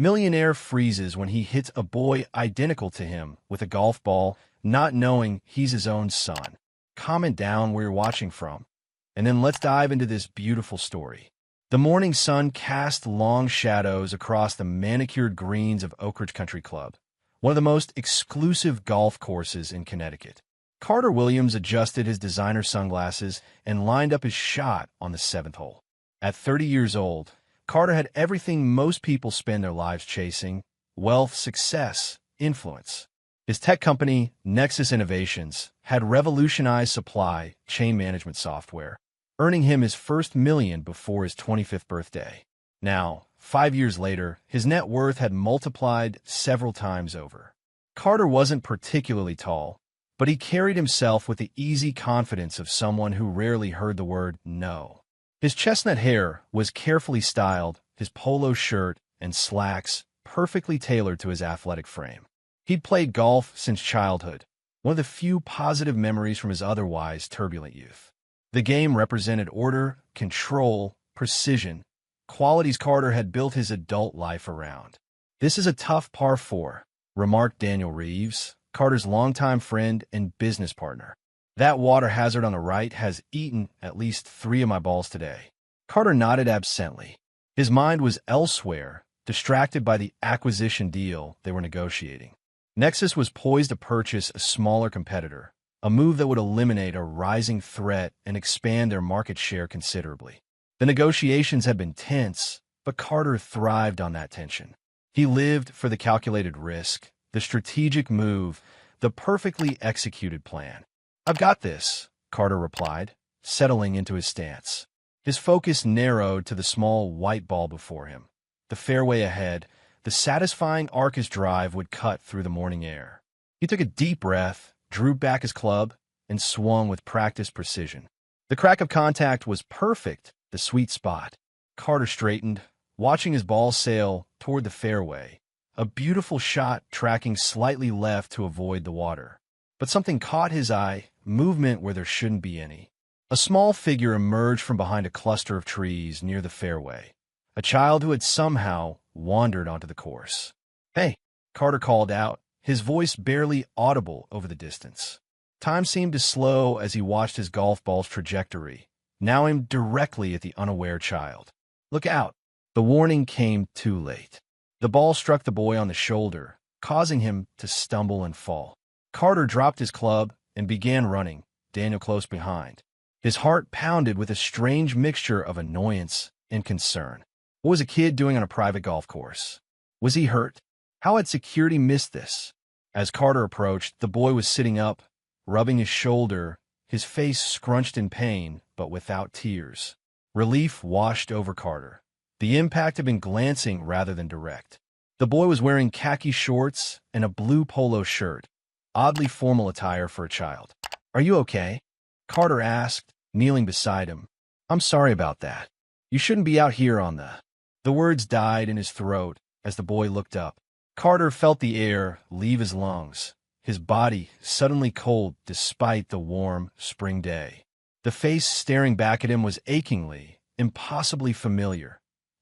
Millionaire freezes when he hits a boy identical to him with a golf ball, not knowing he's his own son. Comment down where you're watching from. And then let's dive into this beautiful story. The morning sun cast long shadows across the manicured greens of Oak Ridge Country Club, one of the most exclusive golf courses in Connecticut. Carter Williams adjusted his designer sunglasses and lined up his shot on the seventh hole. At 30 years old, Carter had everything most people spend their lives chasing: wealth, success, influence. His tech company, Nexus Innovations, had revolutionized supply chain management software, earning him his first million before his 25th birthday. Now, 5 years later, his net worth had multiplied several times over. Carter wasn't particularly tall, but he carried himself with the easy confidence of someone who rarely heard the word no. His chestnut hair was carefully styled, his polo shirt and slacks perfectly tailored to his athletic frame. He'd played golf since childhood, one of the few positive memories from his otherwise turbulent youth. The game represented order, control, precision, qualities Carter had built his adult life around. "This is a tough par 4, remarked Daniel Reeves, Carter's longtime friend and business partner. "That water hazard on the right has eaten at least 3 of my balls today." Carter nodded absently. His mind was elsewhere, distracted by the acquisition deal they were negotiating. Nexus was poised to purchase a smaller competitor, a move that would eliminate a rising threat and expand their market share considerably. The negotiations had been tense, but Carter thrived on that tension. He lived for the calculated risk, the strategic move, the perfectly executed plan. "I've got this," Carter replied, settling into his stance. His focus narrowed to the small white ball before him. The fairway ahead, the satisfying arc his drive would cut through the morning air. He took a deep breath, drew back his club, and swung with practiced precision. The crack of contact was perfect, the sweet spot. Carter straightened, watching his ball sail toward the fairway, a beautiful shot tracking slightly left to avoid the water. But something caught his eye, movement where there shouldn't be any. A small figure emerged from behind a cluster of trees near the fairway, a child who had somehow wandered onto the course. "Hey," Carter called out, his voice barely audible over the distance. Time seemed to slow as he watched his golf ball's trajectory, now aimed directly at the unaware child. "Look out!" The warning came too late. The ball struck the boy on the shoulder, causing him to stumble and fall. Carter dropped his club and began running, Daniel close behind. His heart pounded with a strange mixture of annoyance and concern. What was a kid doing on a private golf course? Was he hurt? How had security missed this? As Carter approached, the boy was sitting up, rubbing his shoulder, his face scrunched in pain, but without tears. Relief washed over Carter. The impact had been glancing rather than direct. The boy was wearing khaki shorts and a blue polo shirt, oddly formal attire for a child. "Are you okay?" Carter asked, kneeling beside him. "I'm sorry about that. You shouldn't be out here on the—" The words died in his throat as the boy looked up. Carter felt the air leave his lungs, his body suddenly cold despite the warm spring day. The face staring back at him was achingly, impossibly familiar.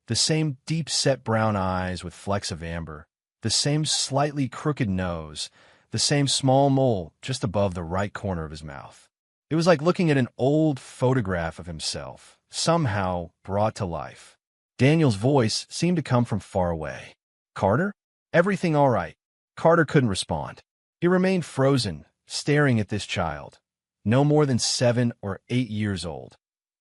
The same deep-set brown eyes with flecks of amber, the same slightly crooked nose, the same small mole just above the right corner of his mouth. It was like looking at an old photograph of himself, somehow brought to life. Daniel's voice seemed to come from far away. "Carter? Everything all right?" Carter couldn't respond. He remained frozen, staring at this child, no more than 7 or 8 years old.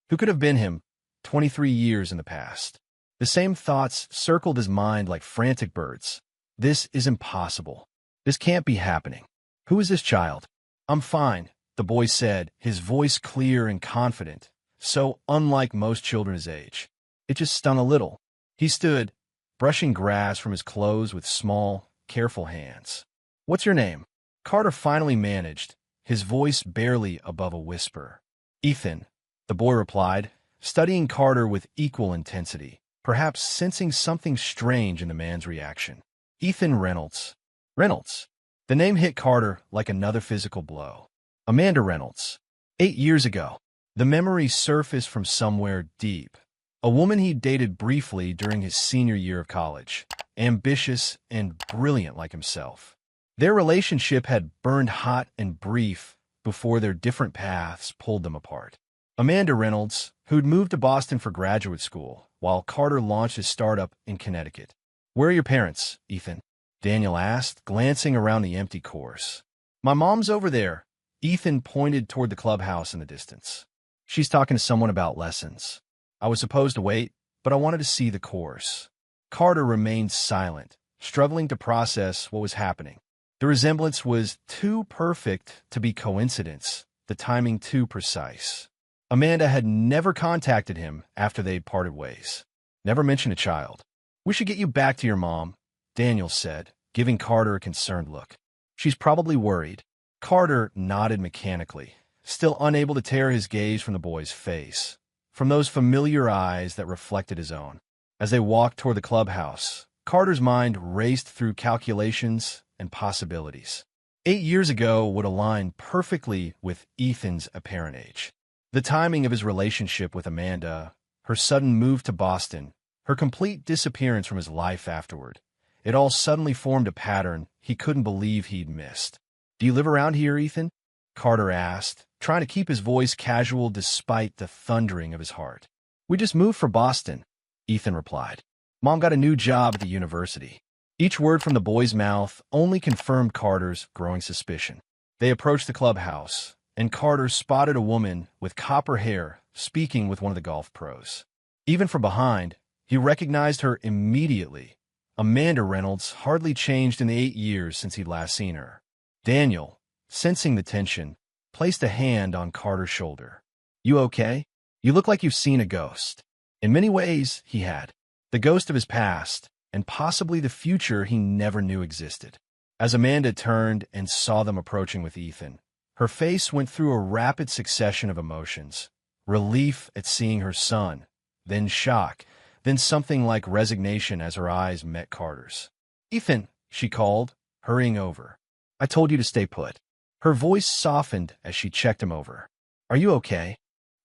Who could have been him 23 years in the past? The same thoughts circled his mind like frantic birds. This is impossible. This can't be happening. Who is this child? "I'm fine," the boy said, his voice clear and confident, so unlike most children his age. It just stung a little. He stood, brushing grass from his clothes with small, careful hands. "What's your name?" Carter finally managed, his voice barely above a whisper. "Ethan," the boy replied, studying Carter with equal intensity, perhaps sensing something strange in the man's reaction. "Ethan Reynolds." Reynolds. The name hit Carter like another physical blow. Amanda Reynolds. 8 years ago. The memory surfaced from somewhere deep. A woman he dated briefly during his senior year of college. ambitious and brilliant like himself. Their relationship had burned hot and brief before their different paths pulled them apart. Amanda Reynolds, who'd moved to Boston for graduate school, while Carter launched his startup in Connecticut. "Where are your parents, Ethan?" Daniel asked, glancing around the empty course. "My mom's over there." Ethan pointed toward the clubhouse in the distance. "She's talking to someone about lessons. I was supposed to wait, but I wanted to see the course." Carter remained silent, struggling to process what was happening. The resemblance was too perfect to be coincidence, the timing too precise. Amanda had never contacted him after they'd parted ways. Never mentioned a child. "We should get you back to your mom," Daniel said, giving Carter a concerned look. "She's probably worried." Carter nodded mechanically, still unable to tear his gaze from the boy's face, from those familiar eyes that reflected his own. As they walked toward the clubhouse, Carter's mind raced through calculations and possibilities. 8 years ago would align perfectly with Ethan's apparent age. The timing of his relationship with Amanda, her sudden move to Boston, her complete disappearance from his life afterward, it all suddenly formed a pattern he couldn't believe he'd missed. "Do you live around here, Ethan?" Carter asked, trying to keep his voice casual despite the thundering of his heart. "We just moved from Boston," Ethan replied. "Mom got a new job at the university." Each word from the boy's mouth only confirmed Carter's growing suspicion. They approached the clubhouse, and Carter spotted a woman with copper hair speaking with one of the golf pros. Even from behind, he recognized her immediately. Amanda Reynolds hardly changed in the 8 years since he'd last seen her. Daniel, sensing the tension, placed a hand on Carter's shoulder. "You okay? You look like you've seen a ghost." In many ways, he had. The ghost of his past, and possibly the future he never knew existed. As Amanda turned and saw them approaching with Ethan, her face went through a rapid succession of emotions. Relief at seeing her son, then shock, then something like resignation as her eyes met Carter's. "Ethan," she called, hurrying over. "I told you to stay put." Her voice softened as she checked him over. "Are you okay?"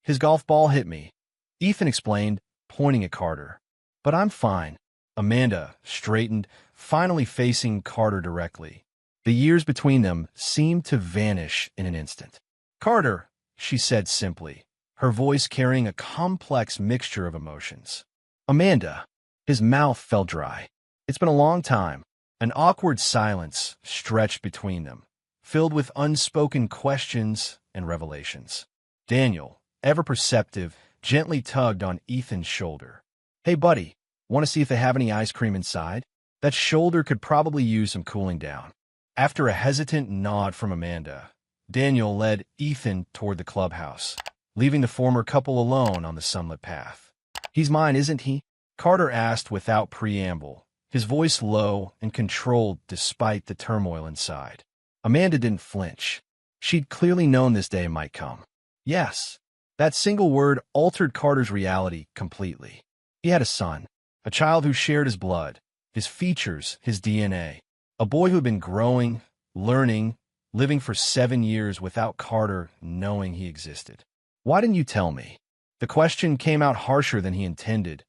"His golf ball hit me," Ethan explained, pointing at Carter. "But I'm fine." Amanda straightened, finally facing Carter directly. The years between them seemed to vanish in an instant. "Carter," she said simply, her voice carrying a complex mixture of emotions. "Amanda." His mouth felt dry. "It's been a long time." An awkward silence stretched between them, filled with unspoken questions and revelations. Daniel, ever perceptive, gently tugged on Ethan's shoulder. "Hey, buddy, want to see if they have any ice cream inside?" That shoulder could probably use some cooling down. After a hesitant nod from Amanda, Daniel led Ethan toward the clubhouse, leaving the former couple alone on the sunlit path. "He's mine, isn't he?" Carter asked without preamble, his voice low and controlled despite the turmoil inside. Amanda didn't flinch. She'd clearly known this day might come. "Yes." That single word altered Carter's reality completely. He had a son, a child who shared his blood, his features, his DNA. A boy who had been growing, learning, living for 7 years without Carter knowing he existed. "Why didn't you tell me?" The question came out harsher than he intended,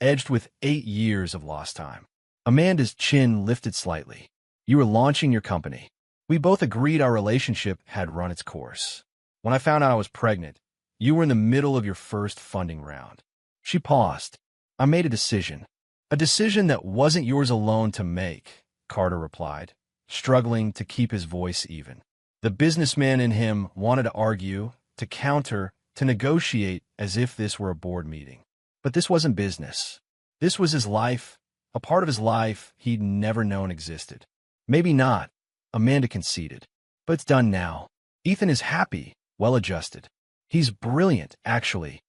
edged with 8 years of lost time. Amanda's chin lifted slightly. "You were launching your company. We both agreed our relationship had run its course. When I found out I was pregnant, you were in the middle of your first funding round." She paused. "I made a decision. A decision that wasn't yours alone to make," Carter replied, struggling to keep his voice even. The businessman in him wanted to argue, to counter, to negotiate as if this were a board meeting. But this wasn't business. This was his life, a part of his life he'd never known existed. "Maybe not," Amanda conceded. "But it's done now. Ethan is happy, well-adjusted. He's brilliant, actually."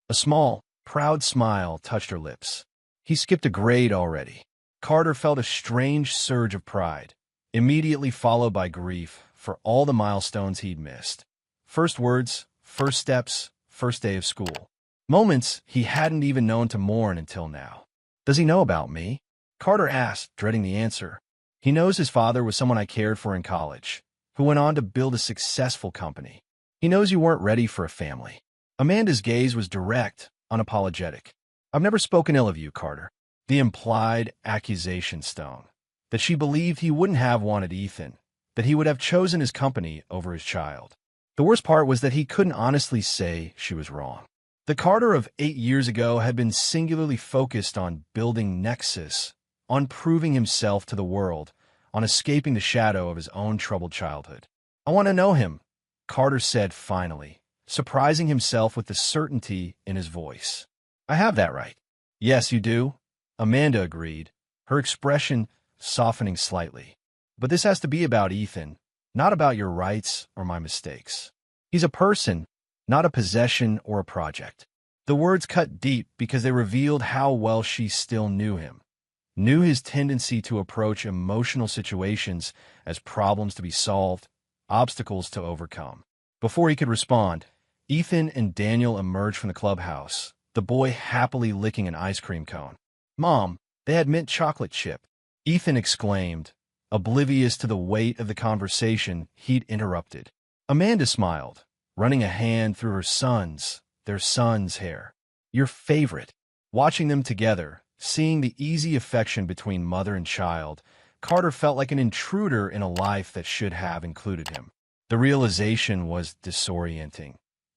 A small, proud smile touched her lips. "He skipped a grade already." Carter felt a strange surge of pride, immediately followed by grief for all the milestones he'd missed. First words, first steps, first day of school. Moments he hadn't even known to mourn until now. "Does he know about me?" Carter asked, dreading the answer. "He knows his father was someone I cared for in college, who went on to build a successful company. He knows you weren't ready for a family." Amanda's gaze was direct, unapologetic. "I've never spoken ill of you, Carter." The implied accusation stone. That she believed he wouldn't have wanted Ethan, that he would have chosen his company over his child. The worst part was that he couldn't honestly say she was wrong. The Carter of 8 years ago had been singularly focused on building nexus, on proving himself to the world, on escaping the shadow of his own troubled childhood. "I want to know him," Carter said finally, surprising himself with the certainty in his voice. "I have that right." "Yes, you do," Amanda agreed, her expression softening slightly. "But this has to be about Ethan, not about your rights or my mistakes. He's a person, not a possession or a project." The words cut deep because they revealed how well she still knew him, knew his tendency to approach emotional situations as problems to be solved, obstacles to overcome. Before he could respond, Ethan and Daniel emerged from the clubhouse, the boy happily licking an ice cream cone. "Mom, they had mint chocolate chip," Ethan exclaimed, oblivious to the weight of the conversation he'd interrupted. Amanda smiled, running a hand through their son's hair. "Your favorite." Watching them together, seeing the easy affection between mother and child, Carter felt like an intruder in a life that should have included him. The realization was disorienting,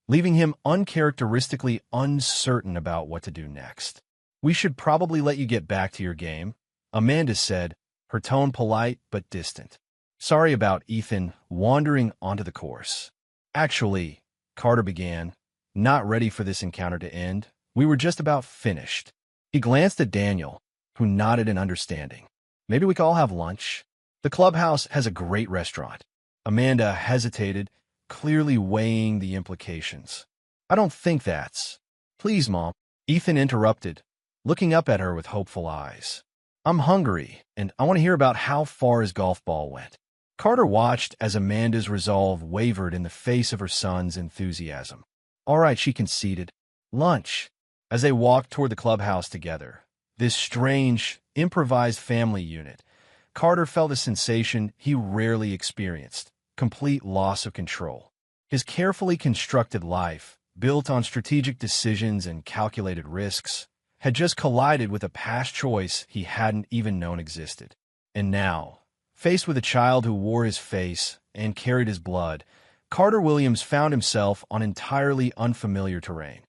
leaving him uncharacteristically uncertain about what to do next. "We should probably let you get back to your game," Amanda said, her tone polite but distant. "Sorry about Ethan wandering onto the course." "Actually," Carter began, not ready for this encounter to end, "we were just about finished." He glanced at Daniel, who nodded in understanding. "Maybe we could all have lunch. The clubhouse has a great restaurant." Amanda hesitated, clearly weighing the implications. "I don't think that's—" "Please, Mom," Ethan interrupted, looking up at her with hopeful eyes. "I'm hungry, and I want to hear about how far his golf ball went." Carter watched as Amanda's resolve wavered in the face of her son's enthusiasm. "All right," she conceded. "Lunch." As they walked toward the clubhouse together, this strange, improvised family unit, Carter felt a sensation he rarely experienced: complete loss of control. His carefully constructed life, built on strategic decisions and calculated risks, had just collided with a past choice he hadn't even known existed. And now, faced with a child who wore his face and carried his blood, Carter Williams found himself on entirely unfamiliar terrain.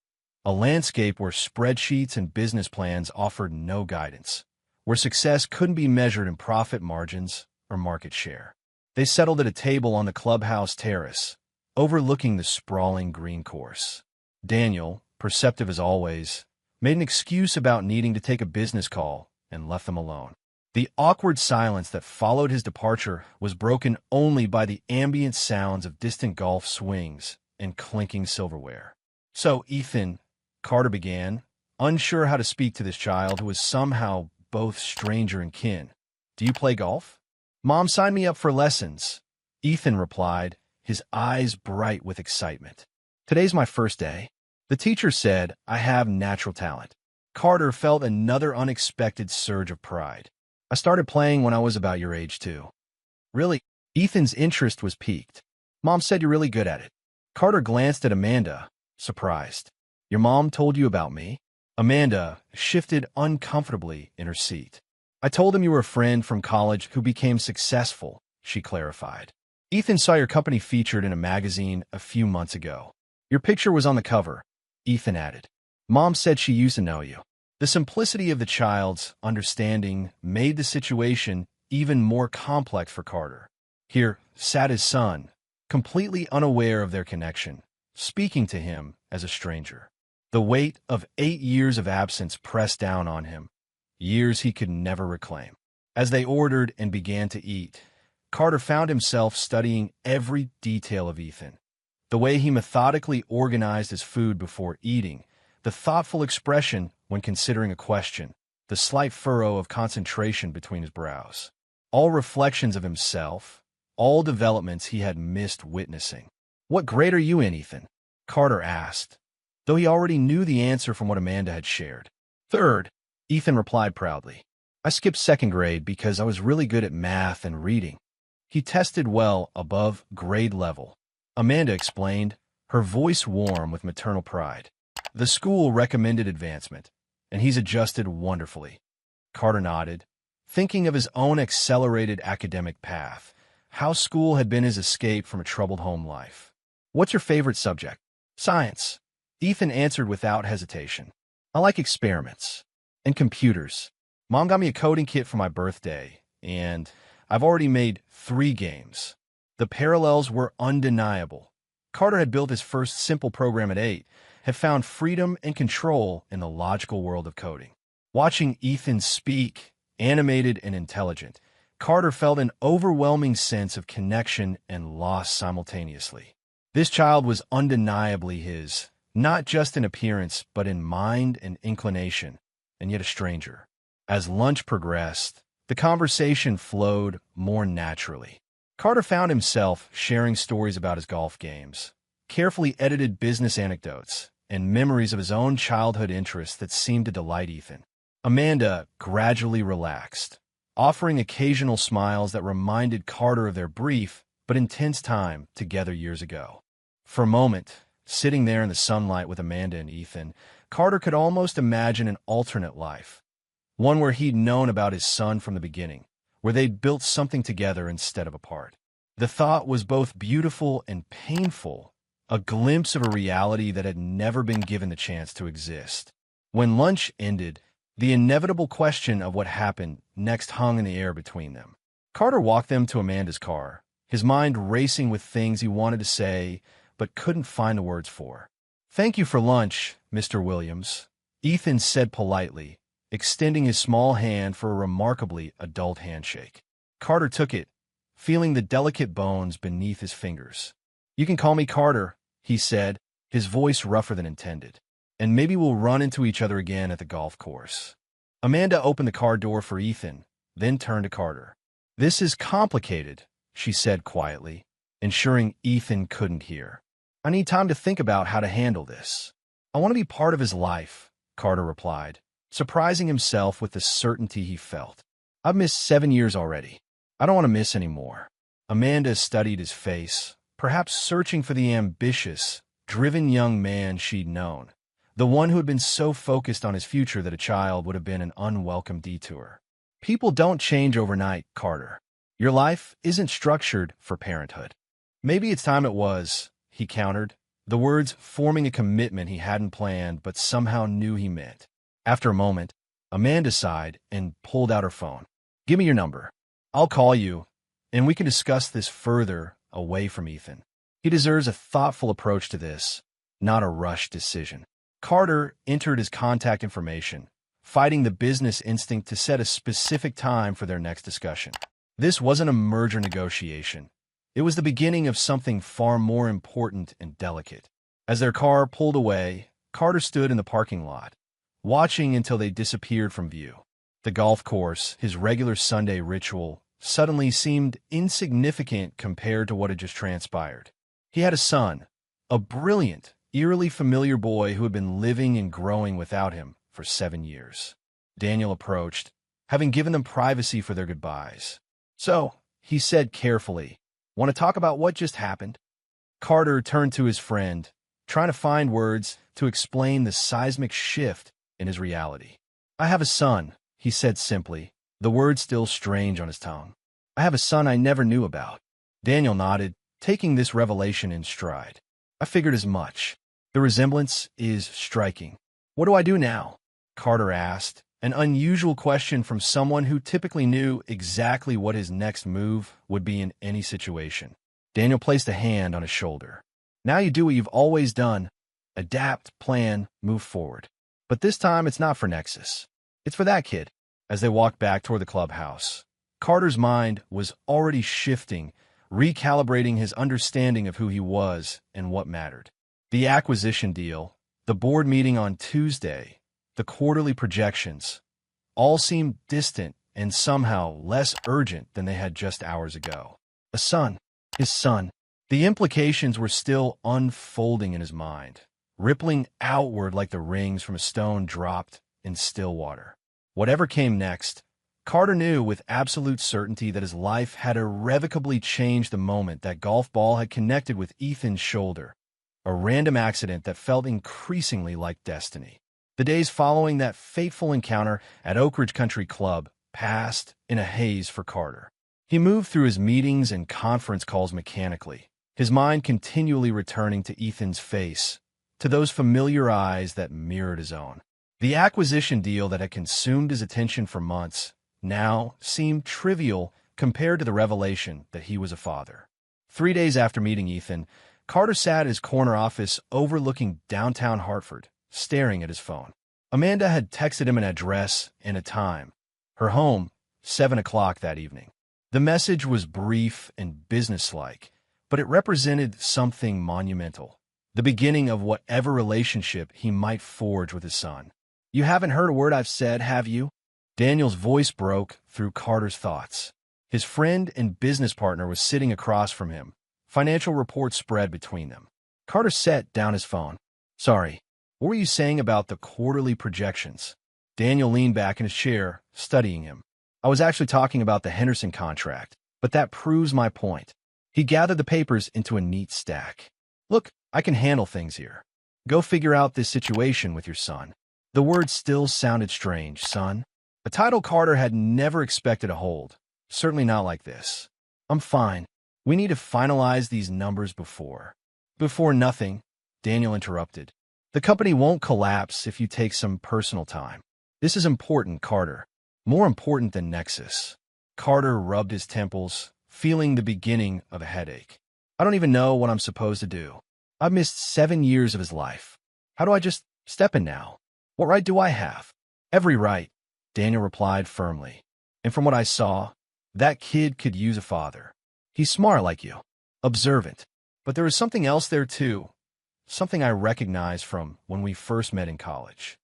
A landscape where spreadsheets and business plans offered no guidance, where success couldn't be measured in profit margins or market share. They settled at a table on the clubhouse terrace, overlooking the sprawling green course. Daniel, perceptive as always, made an excuse about needing to take a business call and left them alone. The awkward silence that followed his departure was broken only by the ambient sounds of distant golf swings and clinking silverware. "So, Ethan," Carter began, unsure how to speak to this child who was somehow both stranger and kin, "do you play golf?" "Mom signed me up for lessons," Ethan replied, his eyes bright with excitement. "Today's my first day. The teacher said I have natural talent." Carter felt another unexpected surge of pride. "I started playing when I was about your age, too." "Really?" Ethan's interest was piqued. "Mom said you're really good at it." Carter glanced at Amanda, surprised. "Your mom told you about me?" Amanda shifted uncomfortably in her seat. "I told him you were a friend from college who became successful," she clarified. "Ethan saw your company featured in a magazine a few months ago. Your picture was on the cover," Ethan added. "Mom said she used to know you." The simplicity of the child's understanding made the situation even more complex for Carter. Here sat his son, completely unaware of their connection, speaking to him as a stranger. The weight of 8 years of absence pressed down on him, years he could never reclaim. As they ordered and began to eat, Carter found himself studying every detail of Ethan. The way he methodically organized his food before eating, the thoughtful expression when considering a question, the slight furrow of concentration between his brows. All reflections of himself, all developments he had missed witnessing. "What grade are you in, Ethan?" Carter asked, though he already knew the answer from what Amanda had shared. "Third," Ethan replied proudly. "I skipped second grade because I was really good at math and reading." He tested well above grade level, Amanda explained, her voice warm with maternal pride. "The school recommended advancement, and he's adjusted wonderfully." Carter nodded, thinking of his own accelerated academic path, how school had been his escape from a troubled home life. What's your favorite subject? Science. Ethan answered without hesitation. I like experiments. And computers. Mom got me a coding kit for my birthday, and I've already made 3 games. The parallels were undeniable. Carter had built his first simple program at 8, had found freedom and control in the logical world of coding. Watching Ethan speak, animated and intelligent, Carter felt an overwhelming sense of connection and loss simultaneously. This child was undeniably his, not just in appearance, but in mind and inclination, and yet a stranger. As lunch progressed, the conversation flowed more naturally. Carter found himself sharing stories about his golf games, carefully edited business anecdotes, and memories of his own childhood interests that seemed to delight Ethan. Amanda gradually relaxed, offering occasional smiles that reminded Carter of their brief but intense time together years ago. For a moment, sitting there in the sunlight with Amanda and Ethan, Carter could almost imagine an alternate life, one where he'd known about his son from the beginning, where they'd built something together instead of apart. The thought was both beautiful and painful, a glimpse of a reality that had never been given the chance to exist. When lunch ended, the inevitable question of what happened next hung in the air between them. Carter walked them to Amanda's car, his mind racing with things he wanted to say but couldn't find the words for. "Thank you for lunch, Mr. Williams," Ethan said politely, extending his small hand for a remarkably adult handshake. Carter took it, feeling the delicate bones beneath his fingers. "You can call me Carter," he said, his voice rougher than intended. "And maybe we'll run into each other again at the golf course." Amanda opened the car door for Ethan, then turned to Carter. "This is complicated," she said quietly, ensuring Ethan couldn't hear. "I need time to think about how to handle this." "I want to be part of his life," Carter replied, surprising himself with the certainty he felt. "I've missed 7 years already. I don't want to miss any more." Amanda studied his face, perhaps searching for the ambitious, driven young man she'd known, the one who had been so focused on his future that a child would have been an unwelcome detour. "People don't change overnight, Carter. Your life isn't structured for parenthood." "Maybe it's time it was," he countered, the words forming a commitment he hadn't planned but somehow knew he meant. After a moment, Amanda sighed and pulled out her phone. "Give me your number. I'll call you, and we can discuss this further away from Ethan. He deserves a thoughtful approach to this, not a rushed decision." Carter entered his contact information, fighting the business instinct to set a specific time for their next discussion. This wasn't a merger negotiation. It was the beginning of something far more important and delicate. As their car pulled away, Carter stood in the parking lot, watching until they disappeared from view. The golf course, his regular Sunday ritual, suddenly seemed insignificant compared to what had just transpired. He had a son, a brilliant, eerily familiar boy who had been living and growing without him for 7 years. Daniel approached, having given them privacy for their goodbyes. "So," he said carefully, "want to talk about what just happened?" Carter turned to his friend, trying to find words to explain the seismic shift in his reality. "I have a son," he said simply, the words still strange on his tongue. "I have a son I never knew about." Daniel nodded, taking this revelation in stride. "I figured as much. The resemblance is striking." "What do I do now?" Carter asked, an unusual question from someone who typically knew exactly what his next move would be in any situation. Daniel placed a hand on his shoulder. "Now you do what you've always done. Adapt, plan, move forward. But this time it's not for Nexus. It's for that kid." As they walked back toward the clubhouse, Carter's mind was already shifting, recalibrating his understanding of who he was and what mattered. The acquisition deal, the board meeting on Tuesday, the quarterly projections, all seemed distant and somehow less urgent than they had just hours ago. A son, his son. The implications were still unfolding in his mind, rippling outward like the rings from a stone dropped in still water. Whatever came next, Carter knew with absolute certainty that his life had irrevocably changed the moment that golf ball had connected with Ethan's shoulder, a random accident that felt increasingly like destiny. The days following that fateful encounter at Oak Ridge Country Club passed in a haze for Carter. He moved through his meetings and conference calls mechanically, his mind continually returning to Ethan's face, to those familiar eyes that mirrored his own. The acquisition deal that had consumed his attention for months now seemed trivial compared to the revelation that he was a father. 3 days after meeting Ethan, Carter sat at his corner office overlooking downtown Hartford, staring at his phone. Amanda had texted him an address and a time. Her home, 7 o'clock that evening. The message was brief and businesslike, but it represented something monumental. The beginning of whatever relationship he might forge with his son. "You haven't heard a word I've said, have you?" Daniel's voice broke through Carter's thoughts. His friend and business partner was sitting across from him. Financial reports spread between them. Carter set down his phone. "Sorry, what were you saying about the quarterly projections?" Daniel leaned back in his chair, studying him. "I was actually talking about the Henderson contract, but that proves my point." He gathered the papers into a neat stack. "Look, I can handle things here. Go figure out this situation with your son." The words still sounded strange, son. A title Carter had never expected to hold. Certainly not like this. "I'm fine. We need to finalize these numbers before." "Before nothing," Daniel interrupted. "The company won't collapse if you take some personal time. This is important, Carter. More important than Nexus." Carter rubbed his temples, feeling the beginning of a headache. "I don't even know what I'm supposed to do. I've missed 7 years of his life. How do I just step in now? What right do I have?" "Every right," Daniel replied firmly. "And from what I saw, that kid could use a father. He's smart like you, observant. But there was something else there too, something I recognized from when we first met in college."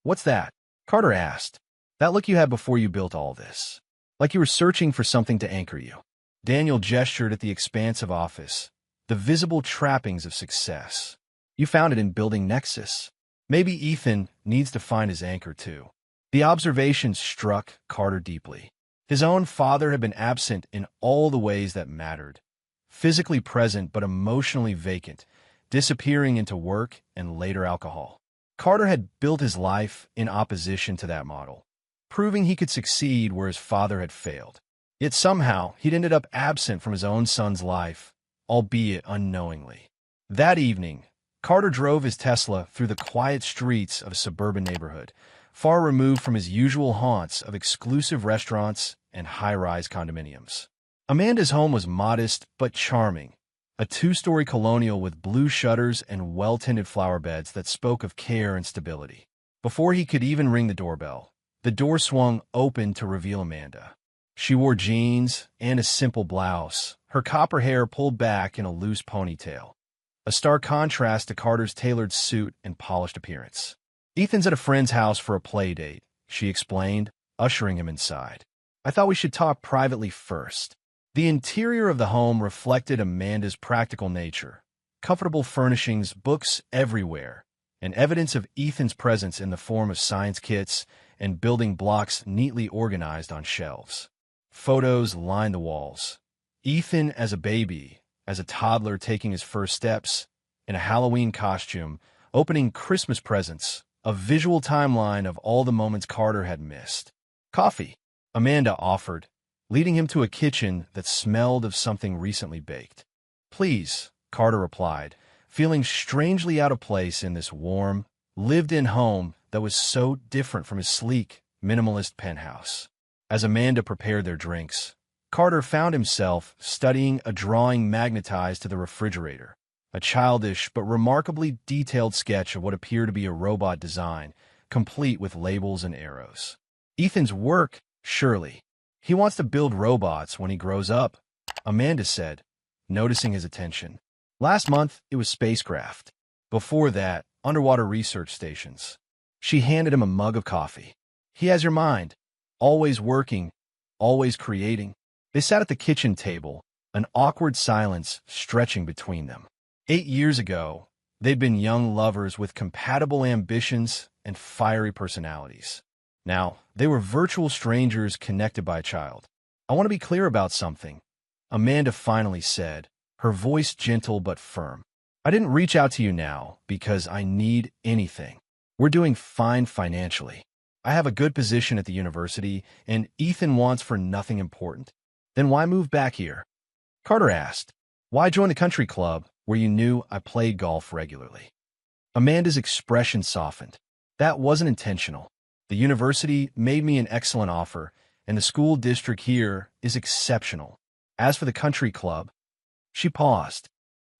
"What's that?" Carter asked. "That look you had before you built all this. Like you were searching for something to anchor you." Daniel gestured at the expansive office, the visible trappings of success. "You found it in building Nexus. Maybe Ethan needs to find his anchor too." The observation struck Carter deeply. His own father had been absent in all the ways that mattered. Physically present but emotionally vacant, disappearing into work and later alcohol. Carter had built his life in opposition to that model, proving he could succeed where his father had failed. Yet somehow he'd ended up absent from his own son's life, albeit unknowingly. That evening, Carter drove his Tesla through the quiet streets of a suburban neighborhood, far removed from his usual haunts of exclusive restaurants and high-rise condominiums. Amanda's home was modest but charming, a 2-story colonial with blue shutters and well-tended flower beds that spoke of care and stability. Before he could even ring the doorbell, the door swung open to reveal Amanda. She wore jeans and a simple blouse, her copper hair pulled back in a loose ponytail, a stark contrast to Carter's tailored suit and polished appearance. "Ethan's at a friend's house for a play date," she explained, ushering him inside. "I thought we should talk privately first." The interior of the home reflected Amanda's practical nature. Comfortable furnishings, books everywhere, and evidence of Ethan's presence in the form of science kits and building blocks neatly organized on shelves. Photos lined the walls. Ethan as a baby, as a toddler taking his first steps, in a Halloween costume, opening Christmas presents, a visual timeline of all the moments Carter had missed. "Coffee," Amanda offered, leading him to a kitchen that smelled of something recently baked. "Please," Carter replied, feeling strangely out of place in this warm, lived-in home that was so different from his sleek, minimalist penthouse. As Amanda prepared their drinks, Carter found himself studying a drawing magnetized to the refrigerator, a childish but remarkably detailed sketch of what appeared to be a robot design, complete with labels and arrows. "Ethan's work, surely. He wants to build robots when he grows up," Amanda said, noticing his attention. "Last month, it was spacecraft. Before that, underwater research stations." She handed him a mug of coffee. "He has your mind. Always working, always creating." They sat at the kitchen table, an awkward silence stretching between them. 8 years ago, they'd been young lovers with compatible ambitions and fiery personalities. Now, they were virtual strangers connected by a child. "I want to be clear about something," Amanda finally said, her voice gentle but firm. "I didn't reach out to you now because I need anything. We're doing fine financially. I have a good position at the university, and Ethan wants for nothing important. Then why move back here? Carter asked. Why join the country club where you knew I played golf regularly? Amanda's expression softened. That wasn't intentional. The university made me an excellent offer, and the school district here is exceptional. As for the country club, she paused.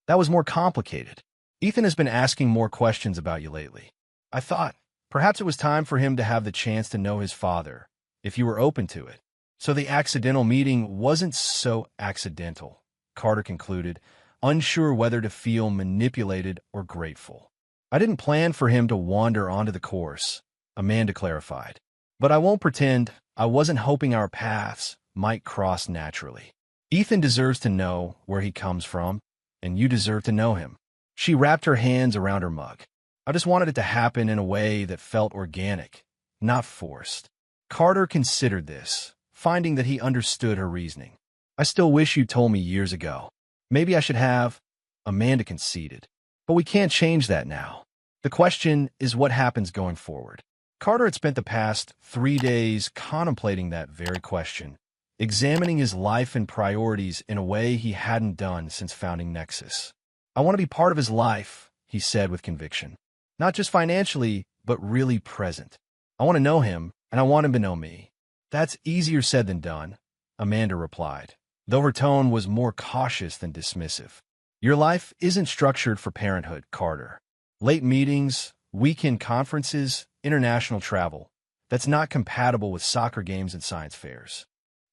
That was more complicated. Ethan has been asking more questions about you lately. I thought perhaps it was time for him to have the chance to know his father, if you were open to it. So the accidental meeting wasn't so accidental, Carter concluded, unsure whether to feel manipulated or grateful. I didn't plan for him to wander onto the course, Amanda clarified. But I won't pretend I wasn't hoping our paths might cross naturally. Ethan deserves to know where he comes from, and you deserve to know him. She wrapped her hands around her mug. I just wanted it to happen in a way that felt organic, not forced. Carter considered this, finding that he understood her reasoning. I still wish you told me years ago. Maybe I should have, Amanda conceded. But we can't change that now. The question is what happens going forward. Carter had spent the past 3 days contemplating that very question, examining his life and priorities in a way he hadn't done since founding Nexus. I want to be part of his life, he said with conviction. Not just financially, but really present. I want to know him, and I want him to know me. That's easier said than done, Amanda replied, though her tone was more cautious than dismissive. Your life isn't structured for parenthood, Carter. Late meetings, weekend conferences, international travel. That's not compatible with soccer games and science fairs.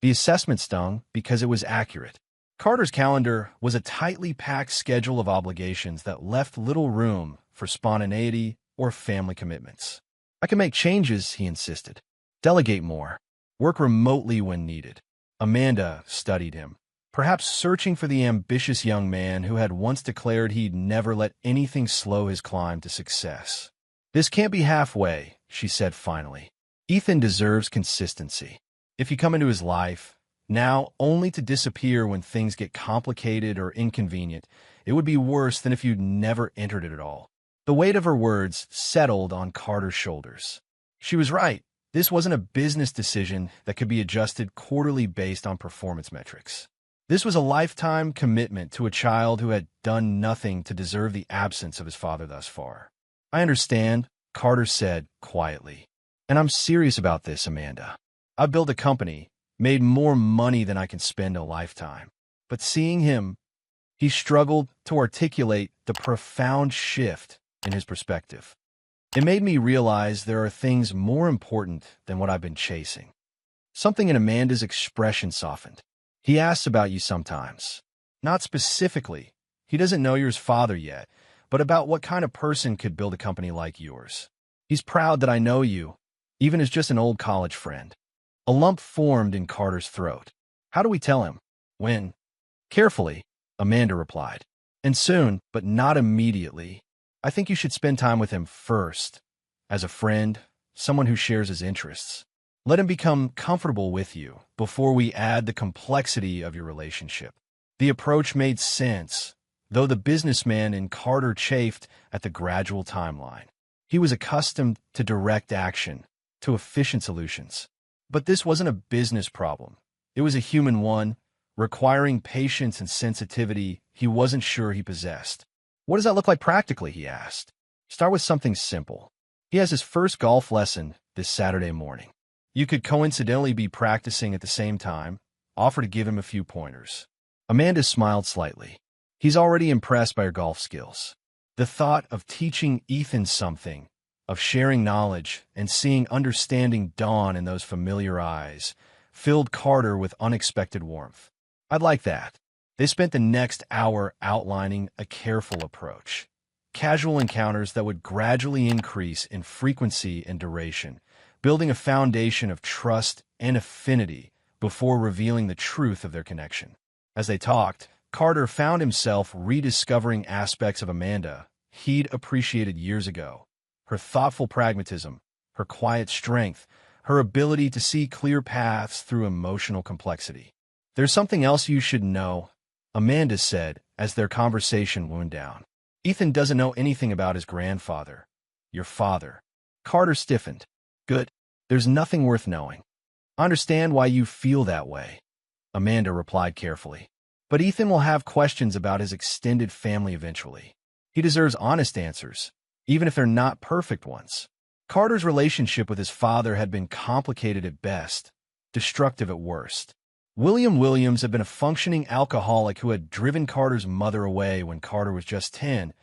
The assessment stung because it was accurate. Carter's calendar was a tightly packed schedule of obligations that left little room for spontaneity or family commitments. I can make changes, he insisted. Delegate more. Work remotely when needed. Amanda studied him, perhaps searching for the ambitious young man who had once declared he'd never let anything slow his climb to success. This can't be halfway, she said finally. Ethan deserves consistency. If you come into his life, now only to disappear when things get complicated or inconvenient, it would be worse than if you'd never entered it at all. The weight of her words settled on Carter's shoulders. She was right. This wasn't a business decision that could be adjusted quarterly based on performance metrics. This was a lifetime commitment to a child who had done nothing to deserve the absence of his father thus far. I understand, Carter said quietly. And I'm serious about this, Amanda. I've built a company, made more money than I can spend a lifetime. But seeing him, he struggled to articulate the profound shift in his perspective. It made me realize there are things more important than what I've been chasing. Something in Amanda's expression softened. He asks about you sometimes. Not specifically. He doesn't know you're his father yet, but about what kind of person could build a company like yours. He's proud that I know you, even as just an old college friend. A lump formed in Carter's throat. How do we tell him? When? Carefully, Amanda replied. And soon, but not immediately. I think you should spend time with him first, as a friend, someone who shares his interests. Let him become comfortable with you before we add the complexity of your relationship. The approach made sense, though the businessman in Carter chafed at the gradual timeline. He was accustomed to direct action, to efficient solutions. But this wasn't a business problem. It was a human one, requiring patience and sensitivity he wasn't sure he possessed. What does that look like practically, he asked. Start with something simple. He has his first golf lesson this Saturday morning. You could coincidentally be practicing at the same time, offer to give him a few pointers. Amanda smiled slightly. He's already impressed by your golf skills. The thought of teaching Ethan something, of sharing knowledge and seeing understanding dawn in those familiar eyes, filled Carter with unexpected warmth. I'd like that. They spent the next hour outlining a careful approach. Casual encounters that would gradually increase in frequency and duration, building a foundation of trust and affinity before revealing the truth of their connection. As they talked, Carter found himself rediscovering aspects of Amanda he'd appreciated years ago. Her thoughtful pragmatism, her quiet strength, her ability to see clear paths through emotional complexity. There's something else you should know, Amanda said as their conversation wound down. Ethan doesn't know anything about his grandfather, your father. Carter stiffened. Good. There's nothing worth knowing. I understand why you feel that way, Amanda replied carefully. But Ethan will have questions about his extended family eventually. He deserves honest answers, even if they're not perfect ones. Carter's relationship with his father had been complicated at best, destructive at worst. William Williams had been a functioning alcoholic who had driven Carter's mother away when Carter was just 10,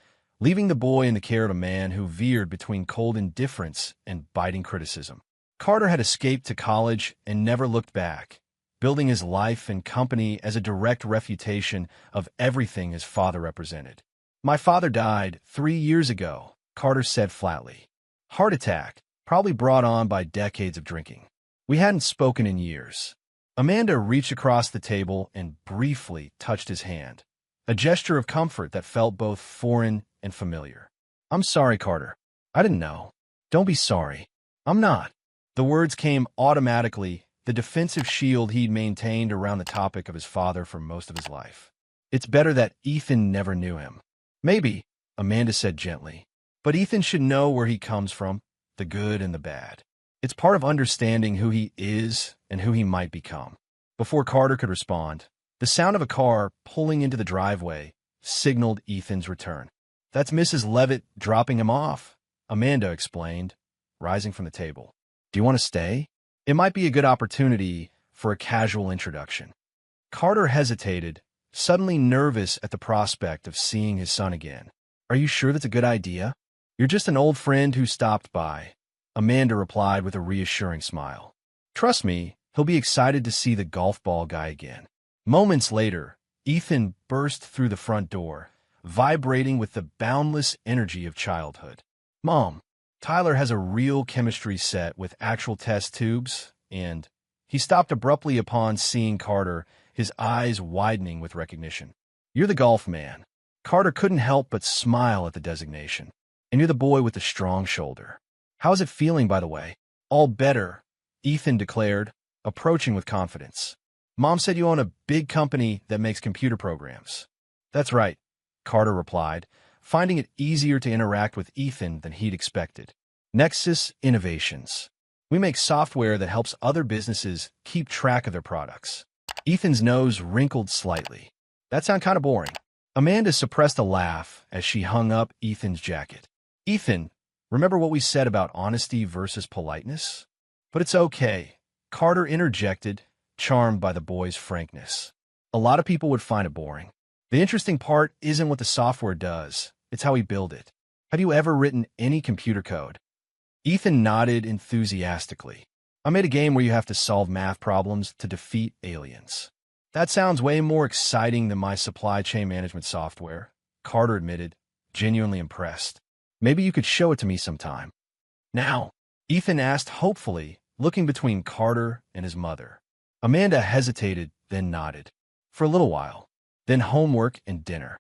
leaving the boy in the care of a man who veered between cold indifference and biting criticism. Carter had escaped to college and never looked back, building his life and company as a direct refutation of everything his father represented. My father died 3 years ago, Carter said flatly. Heart attack, probably brought on by decades of drinking. We hadn't spoken in years. Amanda reached across the table and briefly touched his hand, a gesture of comfort that felt both foreign and familiar. I'm sorry, Carter. I didn't know. Don't be sorry. I'm not. The words came automatically, the defensive shield he'd maintained around the topic of his father for most of his life. It's better that Ethan never knew him. Maybe, Amanda said gently. But Ethan should know where he comes from, the good and the bad. It's part of understanding who he is and who he might become. Before Carter could respond, the sound of a car pulling into the driveway signaled Ethan's return. That's Mrs. Levitt dropping him off, Amanda explained, rising from the table. Do you want to stay? It might be a good opportunity for a casual introduction. Carter hesitated, suddenly nervous at the prospect of seeing his son again. Are you sure that's a good idea? You're just an old friend who stopped by, Amanda replied with a reassuring smile. Trust me, he'll be excited to see the golf ball guy again. Moments later, Ethan burst through the front door, vibrating with the boundless energy of childhood. Mom, Tyler has a real chemistry set with actual test tubes, and he stopped abruptly upon seeing Carter, his eyes widening with recognition. You're the golf man. Carter couldn't help but smile at the designation. And you're the boy with the strong shoulder. How's it feeling, by the way? All better, Ethan declared, approaching with confidence. Mom said you own a big company that makes computer programs. That's right, Carter replied, finding it easier to interact with Ethan than he'd expected. Nexus Innovations. We make software that helps other businesses keep track of their products. Ethan's nose wrinkled slightly. That sounds kind of boring. Amanda suppressed a laugh as she hung up Ethan's jacket. Ethan, remember what we said about honesty versus politeness? But it's okay, Carter interjected, charmed by the boy's frankness. A lot of people would find it boring. The interesting part isn't what the software does, it's how we build it. Have you ever written any computer code? Ethan nodded enthusiastically. I made a game where you have to solve math problems to defeat aliens. That sounds way more exciting than my supply chain management software, Carter admitted, genuinely impressed. Maybe you could show it to me sometime. Now, Ethan asked hopefully, looking between Carter and his mother. Amanda hesitated, then nodded. For a little while. Then homework and dinner.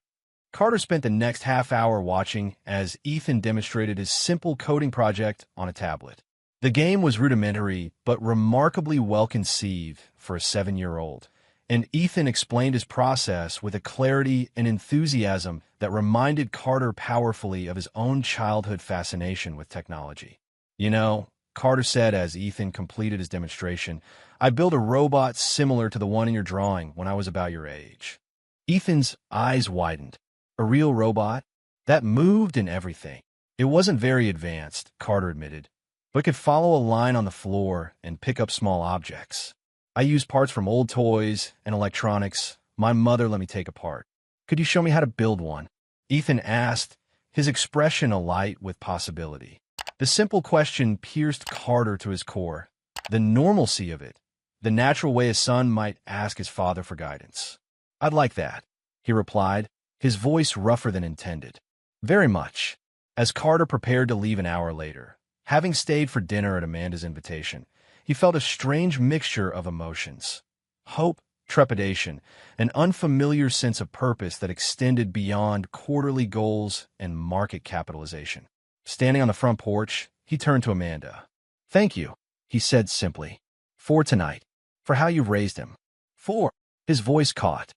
Carter spent the next half hour watching as Ethan demonstrated his simple coding project on a tablet. The game was rudimentary, but remarkably well-conceived for a 7-year-old. And Ethan explained his process with a clarity and enthusiasm that reminded Carter powerfully of his own childhood fascination with technology. You know, Carter said as Ethan completed his demonstration, I built a robot similar to the one in your drawing when I was about your age. Ethan's eyes widened. A real robot? That moved and everything. It wasn't very advanced, Carter admitted, but could follow a line on the floor and pick up small objects. I used parts from old toys and electronics my mother let me take apart. Could you show me how to build one? Ethan asked, his expression alight with possibility. The simple question pierced Carter to his core. The normalcy of it. The natural way a son might ask his father for guidance. I'd like that, he replied, his voice rougher than intended. Very much. As Carter prepared to leave an hour later, having stayed for dinner at Amanda's invitation, he felt a strange mixture of emotions. Hope, trepidation, an unfamiliar sense of purpose that extended beyond quarterly goals and market capitalization. Standing on the front porch, he turned to Amanda. Thank you, he said simply. For tonight. For how you've raised him. For, his voice caught.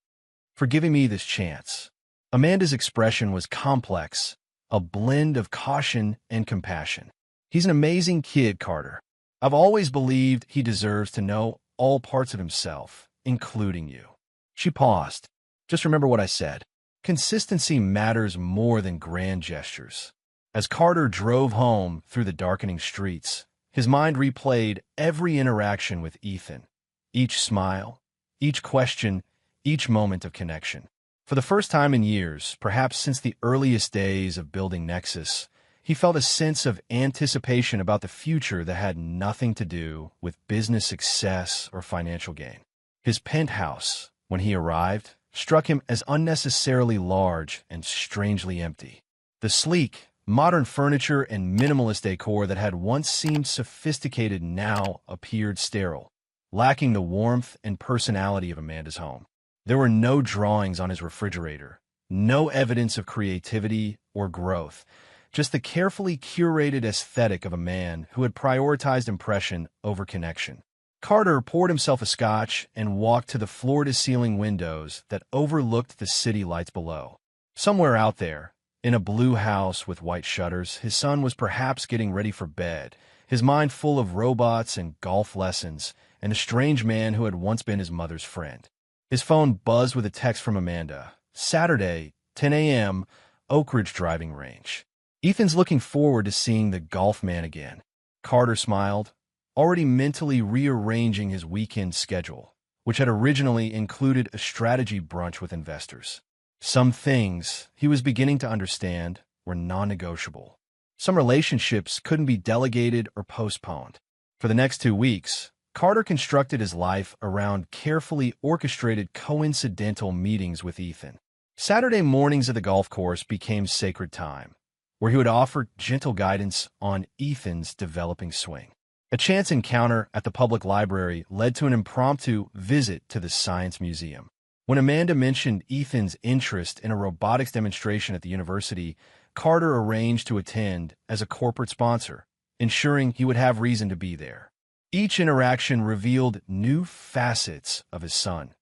For giving me this chance. Amanda's expression was complex, a blend of caution and compassion. He's an amazing kid, Carter. I've always believed he deserves to know all parts of himself, including you. She paused. Just remember what I said. Consistency matters more than grand gestures. As Carter drove home through the darkening streets, his mind replayed every interaction with Ethan, each smile, each question, each moment of connection. For the first time in years, perhaps since the earliest days of building Nexus, he felt a sense of anticipation about the future that had nothing to do with business success or financial gain. His penthouse, when he arrived, struck him as unnecessarily large and strangely empty. The sleek, modern furniture and minimalist decor that had once seemed sophisticated now appeared sterile, lacking the warmth and personality of Amanda's home. There were no drawings on his refrigerator, no evidence of creativity or growth, just the carefully curated aesthetic of a man who had prioritized impression over connection. Carter poured himself a scotch and walked to the floor-to-ceiling windows that overlooked the city lights below. Somewhere out there, in a blue house with white shutters, his son was perhaps getting ready for bed, his mind full of robots and golf lessons, and a strange man who had once been his mother's friend. His phone buzzed with a text from Amanda. Saturday, 10 a.m., Oak Ridge driving range. Ethan's looking forward to seeing the golf man again. Carter smiled, already mentally rearranging his weekend schedule, which had originally included a strategy brunch with investors. Some things, he was beginning to understand, were non-negotiable. Some relationships couldn't be delegated or postponed. For the next 2 weeks, Carter constructed his life around carefully orchestrated coincidental meetings with Ethan. Saturday mornings at the golf course became sacred time, where he would offer gentle guidance on Ethan's developing swing. A chance encounter at the public library led to an impromptu visit to the Science Museum. When Amanda mentioned Ethan's interest in a robotics demonstration at the university, Carter arranged to attend as a corporate sponsor, ensuring he would have reason to be there. Each interaction revealed new facets of his son.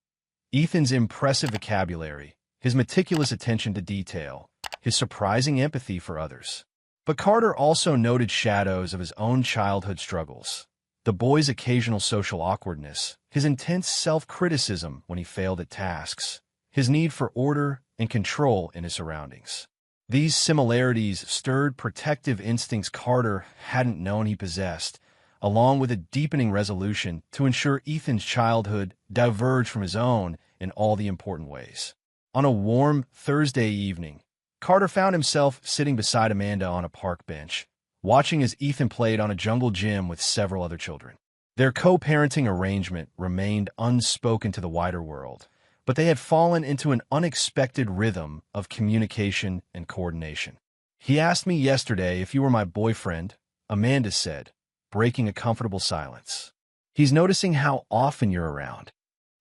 Ethan's impressive vocabulary, his meticulous attention to detail, his surprising empathy for others. But Carter also noted shadows of his own childhood struggles. The boy's occasional social awkwardness, his intense self-criticism when he failed at tasks, his need for order and control in his surroundings. These similarities stirred protective instincts Carter hadn't known he possessed, along with a deepening resolution to ensure Ethan's childhood diverged from his own in all the important ways. On a warm Thursday evening, Carter found himself sitting beside Amanda on a park bench, watching as Ethan played on a jungle gym with several other children. Their co-parenting arrangement remained unspoken to the wider world, but they had fallen into an unexpected rhythm of communication and coordination. "He asked me yesterday if you were my boyfriend," Amanda said, breaking a comfortable silence. "He's noticing how often you're around."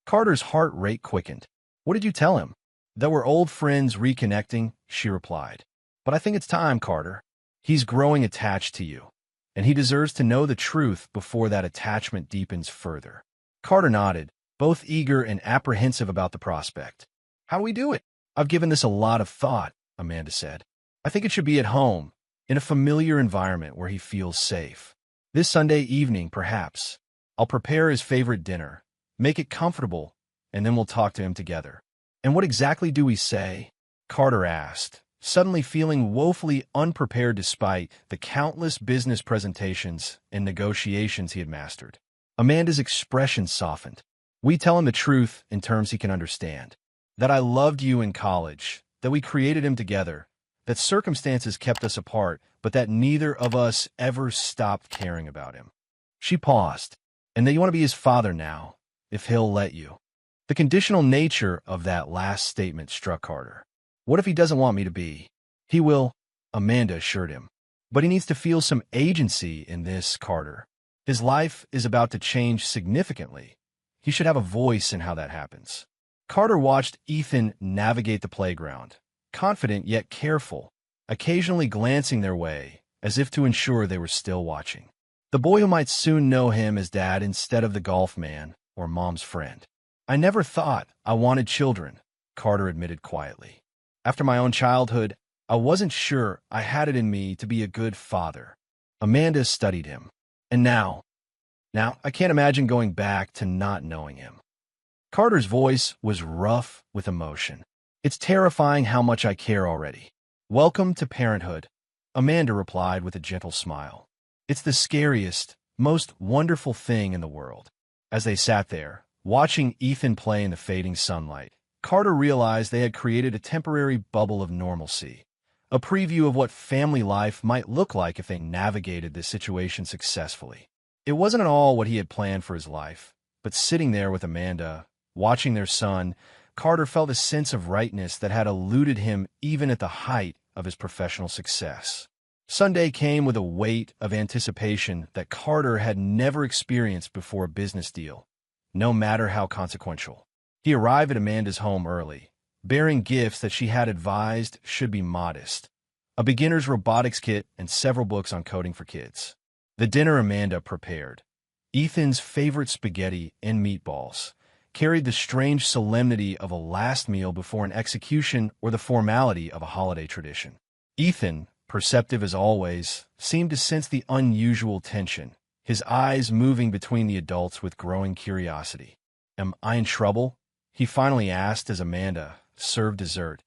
Carter's heart rate quickened. "What did you tell him?" "That we're old friends reconnecting," she replied. "But I think it's time, Carter. He's growing attached to you, and he deserves to know the truth before that attachment deepens further." Carter nodded, both eager and apprehensive about the prospect. "How do we do it?" "I've given this a lot of thought," Amanda said. "I think it should be at home, in a familiar environment where he feels safe. This Sunday evening, perhaps. I'll prepare his favorite dinner, make it comfortable, and then we'll talk to him together." "And what exactly do we say?" Carter asked, suddenly feeling woefully unprepared despite the countless business presentations and negotiations he had mastered. Amanda's expression softened. "We tell him the truth in terms he can understand. That I loved you in college, that we created him together, that circumstances kept us apart, but that neither of us ever stopped caring about him." She paused. "And that you want to be his father now, if he'll let you." The conditional nature of that last statement struck Carter. "What if he doesn't want me to be?" "He will," Amanda assured him. "But he needs to feel some agency in this, Carter. His life is about to change significantly. He should have a voice in how that happens." Carter watched Ethan navigate the playground, confident yet careful, occasionally glancing their way, as if to ensure they were still watching. The boy who might soon know him as dad instead of the golf man or mom's friend. "I never thought I wanted children," Carter admitted quietly. "After my own childhood, I wasn't sure I had it in me to be a good father. Amanda studied him. And now, I can't imagine going back to not knowing him. Carter's voice was rough with emotion. It's terrifying how much I care already. Welcome to parenthood, Amanda replied with a gentle smile. It's the scariest, most wonderful thing in the world. As they sat there, watching Ethan play in the fading sunlight, Carter realized they had created a temporary bubble of normalcy, a preview of what family life might look like if they navigated this situation successfully. It wasn't at all what he had planned for his life, but sitting there with Amanda, watching their son, Carter felt a sense of rightness that had eluded him even at the height of his professional success. Sunday came with a weight of anticipation that Carter had never experienced before a business deal, no matter how consequential. He arrived at Amanda's home early, bearing gifts that she had advised should be modest: a beginner's robotics kit and several books on coding for kids. The dinner Amanda prepared, Ethan's favorite spaghetti and meatballs, carried the strange solemnity of a last meal before an execution or the formality of a holiday tradition. Ethan, perceptive as always, seemed to sense the unusual tension, his eyes moving between the adults with growing curiosity. "Am I in trouble?" he finally asked as Amanda served dessert,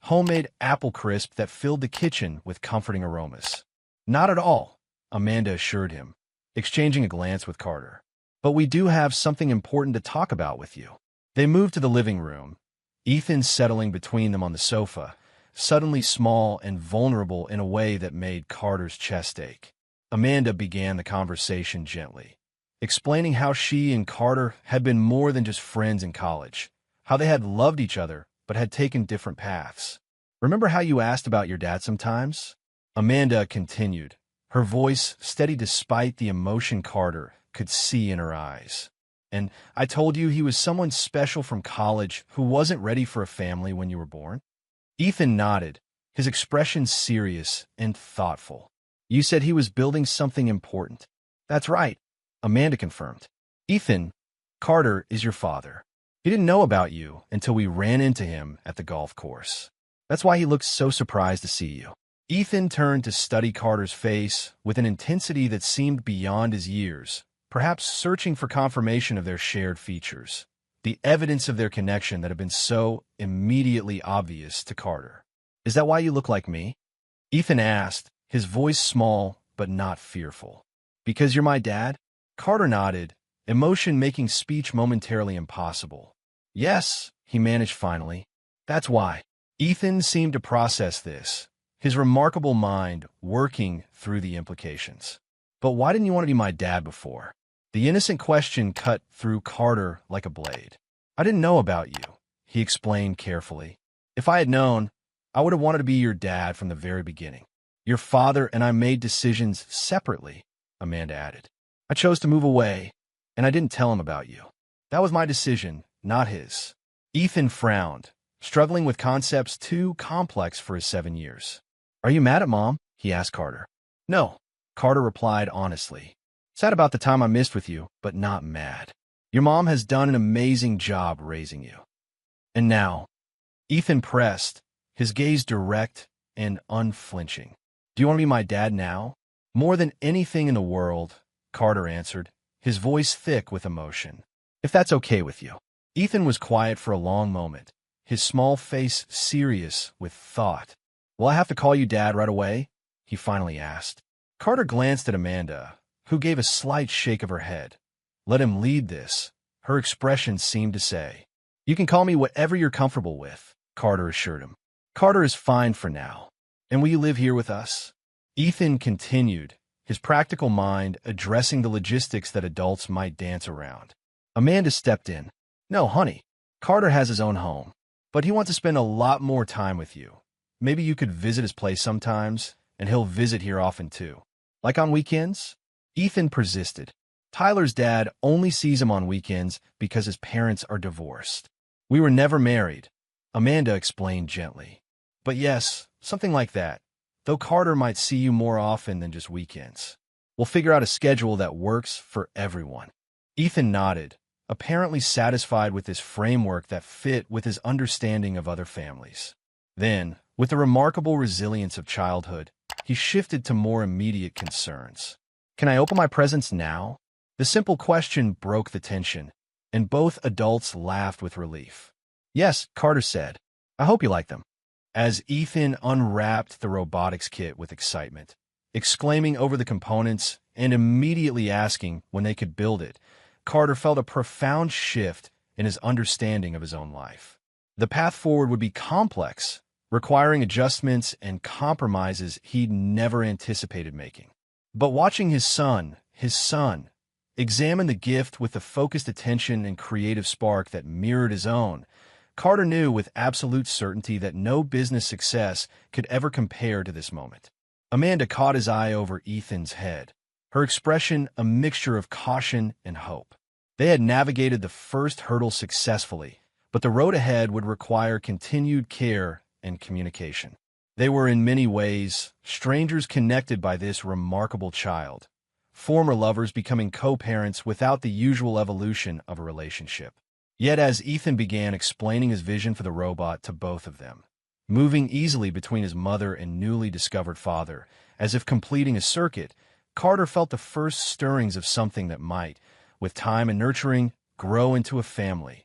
homemade apple crisp that filled the kitchen with comforting aromas. "Not at all," Amanda assured him, exchanging a glance with Carter. "But we do have something important to talk about with you." They moved to the living room, Ethan settling between them on the sofa, suddenly small and vulnerable in a way that made Carter's chest ache. Amanda began the conversation gently, explaining how she and Carter had been more than just friends in college, how they had loved each other but had taken different paths. "Remember how you asked about your dad sometimes?" Amanda continued, her voice steady despite the emotion Carter could see in her eyes. "And I told you he was someone special from college who wasn't ready for a family when you were born?" Ethan nodded, his expression serious and thoughtful. "You said he was building something important." "That's right," Amanda confirmed. "Ethan, Carter is your father. He didn't know about you until we ran into him at the golf course. That's why he looked so surprised to see you." Ethan turned to study Carter's face with an intensity that seemed beyond his years, perhaps searching for confirmation of their shared features, the evidence of their connection that had been so immediately obvious to Carter. "Is that why you look like me?" Ethan asked, his voice small but not fearful. "Because you're my dad?" Carter nodded, emotion making speech momentarily impossible. "Yes," he managed finally. "That's why." Ethan seemed to process this, his remarkable mind working through the implications. "But why didn't you want to be my dad before?" The innocent question cut through Carter like a blade. "I didn't know about you," he explained carefully. "If I had known, I would have wanted to be your dad from the very beginning. Your father and I made decisions separately," Amanda added. "I chose to move away, and I didn't tell him about you. That was my decision, not his." Ethan frowned, struggling with concepts too complex for his 7 years. "Are you mad at Mom?" he asked Carter. "No," Carter replied honestly. "Sad about the time I missed with you, but not mad. Your mom has done an amazing job raising you." "And now," Ethan pressed, his gaze direct and unflinching. "Do you want to be my dad now?" "More than anything in the world," Carter answered, his voice thick with emotion. "If that's okay with you." Ethan was quiet for a long moment, his small face serious with thought. "Will I have to call you Dad right away?" he finally asked. Carter glanced at Amanda, who gave a slight shake of her head. "Let him lead this," her expression seemed to say. "You can call me whatever you're comfortable with," Carter assured him. "Carter is fine for now. And will you live here with us?" Ethan continued, his practical mind addressing the logistics that adults might dance around. Amanda stepped in. "No, honey, Carter has his own home, but he wants to spend a lot more time with you. Maybe you could visit his place sometimes, and he'll visit here often too. Like on weekends?" Ethan persisted. "Tyler's dad only sees him on weekends because his parents are divorced. We were never married," Amanda explained gently. "But yes, something like that, though Carter might see you more often than just weekends. We'll figure out a schedule that works for everyone." Ethan nodded, apparently satisfied with this framework that fit with his understanding of other families. Then, with the remarkable resilience of childhood, he shifted to more immediate concerns. Can I open my presents now? The simple question broke the tension, and both adults laughed with relief. Yes, Carter said. I hope you like them. As Ethan unwrapped the robotics kit with excitement, exclaiming over the components and immediately asking when they could build it, Carter felt a profound shift in his understanding of his own life. The path forward would be complex, requiring adjustments and compromises he'd never anticipated making. But watching his son, examine the gift with the focused attention and creative spark that mirrored his own, Carter knew with absolute certainty that no business success could ever compare to this moment. Amanda caught his eye over Ethan's head, her expression a mixture of caution and hope. They had navigated the first hurdle successfully, but the road ahead would require continued care and communication. They were in many ways strangers connected by this remarkable child, former lovers becoming co-parents without the usual evolution of a relationship. Yet as Ethan began explaining his vision for the robot to both of them, moving easily between his mother and newly discovered father, as if completing a circuit, Carter felt the first stirrings of something that might, with time and nurturing, grow into a family.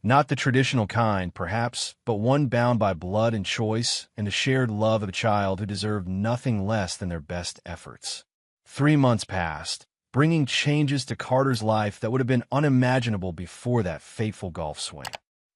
Not the traditional kind, perhaps, but one bound by blood and choice and the shared love of a child who deserved nothing less than their best efforts. 3 months passed, bringing changes to Carter's life that would have been unimaginable before that fateful golf swing.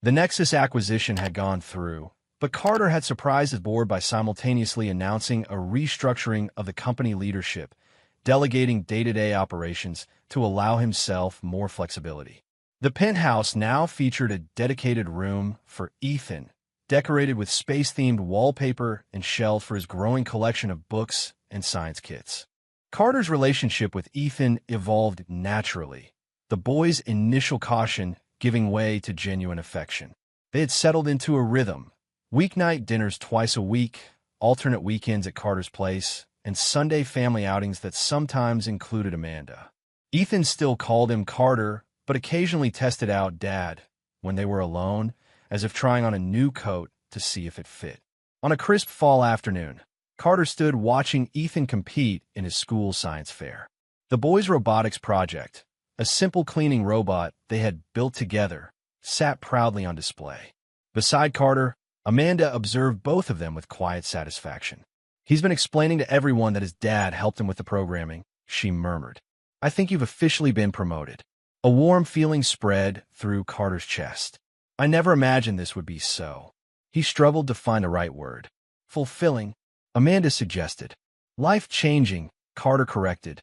The Nexus acquisition had gone through, but Carter had surprised his board by simultaneously announcing a restructuring of the company leadership, delegating day-to-day operations to allow himself more flexibility. The penthouse now featured a dedicated room for Ethan, decorated with space-themed wallpaper and shelved for his growing collection of books and science kits. Carter's relationship with Ethan evolved naturally, the boy's initial caution giving way to genuine affection. They had settled into a rhythm: weeknight dinners twice a week, alternate weekends at Carter's place, and Sunday family outings that sometimes included Amanda. Ethan still called him Carter, but occasionally tested out Dad when they were alone, as if trying on a new coat to see if it fit. On a crisp fall afternoon, Carter stood watching Ethan compete in his school science fair. The boys' robotics project, a simple cleaning robot they had built together, sat proudly on display. Beside Carter, Amanda observed both of them with quiet satisfaction. He's been explaining to everyone that his dad helped him with the programming, she murmured. I think you've officially been promoted. A warm feeling spread through Carter's chest. I never imagined this would be so. He struggled to find the right word. Fulfilling, Amanda suggested. Life-changing, Carter corrected.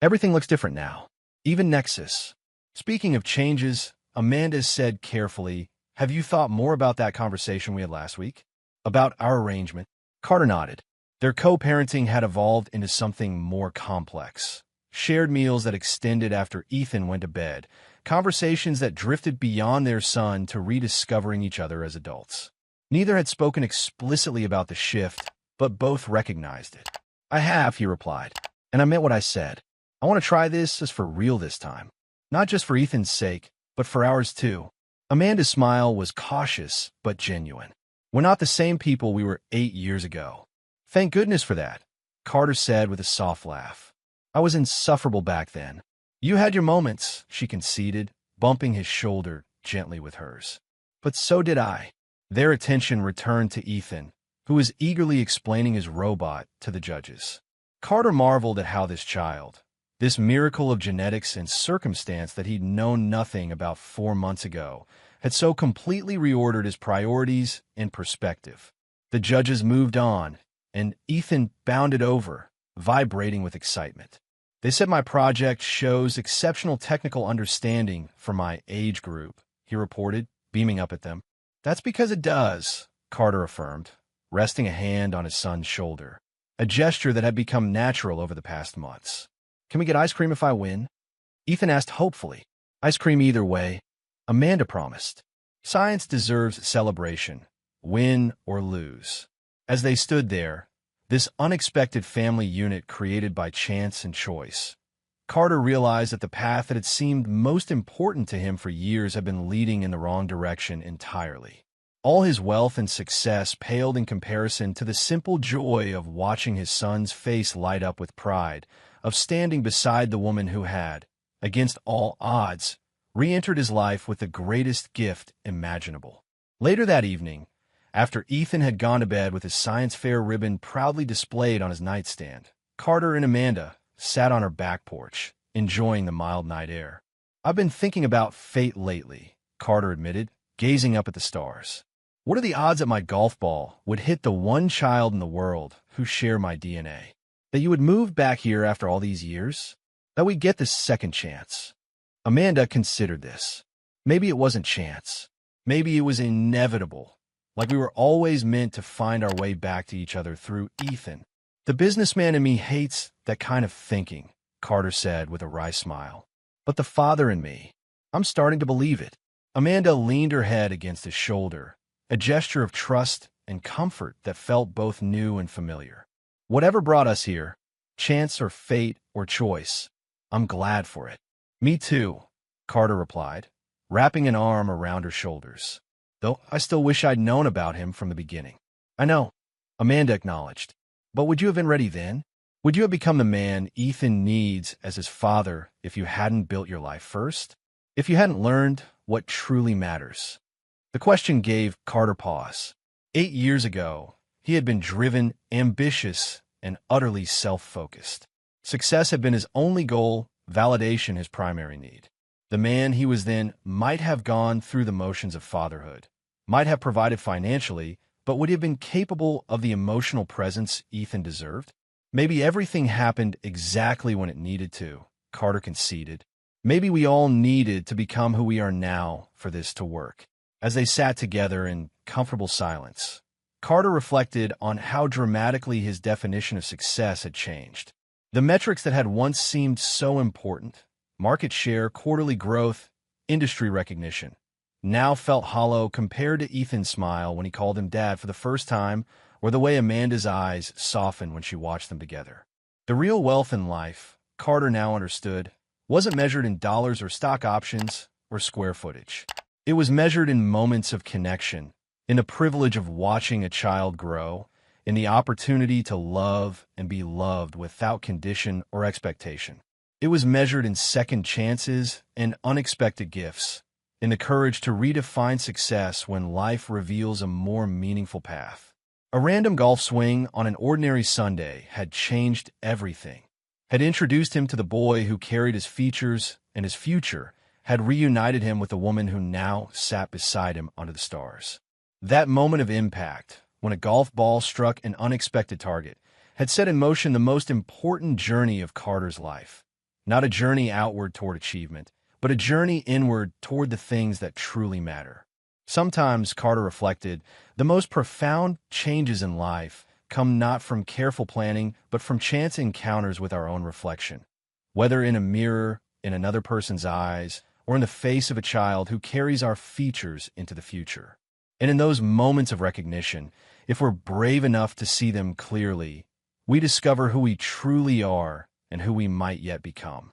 Everything looks different now. Even Nexus. Speaking of changes, Amanda said carefully, have you thought more about that conversation we had last week? About our arrangement? Carter nodded. Their co-parenting had evolved into something more complex. Shared meals that extended after Ethan went to bed, conversations that drifted beyond their son to rediscovering each other as adults. Neither had spoken explicitly about the shift, but both recognized it. I have, he replied, and I meant what I said. I want to try this as for real this time. Not just for Ethan's sake, but for ours too. Amanda's smile was cautious, but genuine. We're not the same people we were 8 years ago. Thank goodness for that, Carter said with a soft laugh. I was insufferable back then. You had your moments, she conceded, bumping his shoulder gently with hers. But so did I. Their attention returned to Ethan, who was eagerly explaining his robot to the judges. Carter marveled at how this child, this miracle of genetics and circumstance that he'd known nothing about 4 months ago, had so completely reordered his priorities and perspective. The judges moved on, and Ethan bounded over, vibrating with excitement. They said my project shows exceptional technical understanding for my age group, he reported, beaming up at them. That's because it does, Carter affirmed, resting a hand on his son's shoulder, a gesture that had become natural over the past months. Can we get ice cream if I win? Ethan asked hopefully. Ice cream either way, Amanda promised. Science deserves celebration, win or lose. As they stood there, this unexpected family unit created by chance and choice, Carter realized that the path that had seemed most important to him for years had been leading in the wrong direction entirely. All his wealth and success paled in comparison to the simple joy of watching his son's face light up with pride, of standing beside the woman who had, against all odds, re-entered his life with the greatest gift imaginable. Later that evening, after Ethan had gone to bed with his science fair ribbon proudly displayed on his nightstand, Carter and Amanda sat on her back porch, enjoying the mild night air. "I've been thinking about fate lately," Carter admitted, gazing up at the stars. "What are the odds that my golf ball would hit the one child in the world who share my DNA? That you would move back here after all these years? That we get this second chance?" Amanda considered this. Maybe it wasn't chance. Maybe it was inevitable. Like we were always meant to find our way back to each other through Ethan. "The businessman in me hates that kind of thinking," Carter said with a wry smile. "But the father in me, I'm starting to believe it." Amanda leaned her head against his shoulder, a gesture of trust and comfort that felt both new and familiar. "Whatever brought us here, chance or fate or choice, I'm glad for it." "Me too," Carter replied, wrapping an arm around her shoulders. "Though I still wish I'd known about him from the beginning." "I know," Amanda acknowledged. "But would you have been ready then? Would you have become the man Ethan needs as his father if you hadn't built your life first? If you hadn't learned what truly matters?" The question gave Carter pause. 8 years ago, he had been driven, ambitious, and utterly self-focused. Success had been his only goal, validation his primary need. The man he was then might have gone through the motions of fatherhood, might have provided financially, but would he have been capable of the emotional presence Ethan deserved? Maybe everything happened exactly when it needed to, Carter conceded. Maybe we all needed to become who we are now for this to work. As they sat together in comfortable silence, Carter reflected on how dramatically his definition of success had changed. The metrics that had once seemed so important, market share, quarterly growth, industry recognition, now felt hollow compared to Ethan's smile when he called him Dad for the first time, or the way Amanda's eyes softened when she watched them together. The real wealth in life, Carter now understood, wasn't measured in dollars or stock options or square footage. It was measured in moments of connection, in the privilege of watching a child grow, in the opportunity to love and be loved without condition or expectation. It was measured in second chances and unexpected gifts, in the courage to redefine success when life reveals a more meaningful path. A random golf swing on an ordinary Sunday had changed everything, had introduced him to the boy who carried his features, and his future had reunited him with the woman who now sat beside him under the stars. That moment of impact, when a golf ball struck an unexpected target, had set in motion the most important journey of Carter's life. Not a journey outward toward achievement, but a journey inward toward the things that truly matter. Sometimes, Carter reflected, the most profound changes in life come not from careful planning, but from chance encounters with our own reflection. Whether in a mirror, in another person's eyes, or in the face of a child who carries our features into the future. And in those moments of recognition, if we're brave enough to see them clearly, we discover who we truly are and who we might yet become.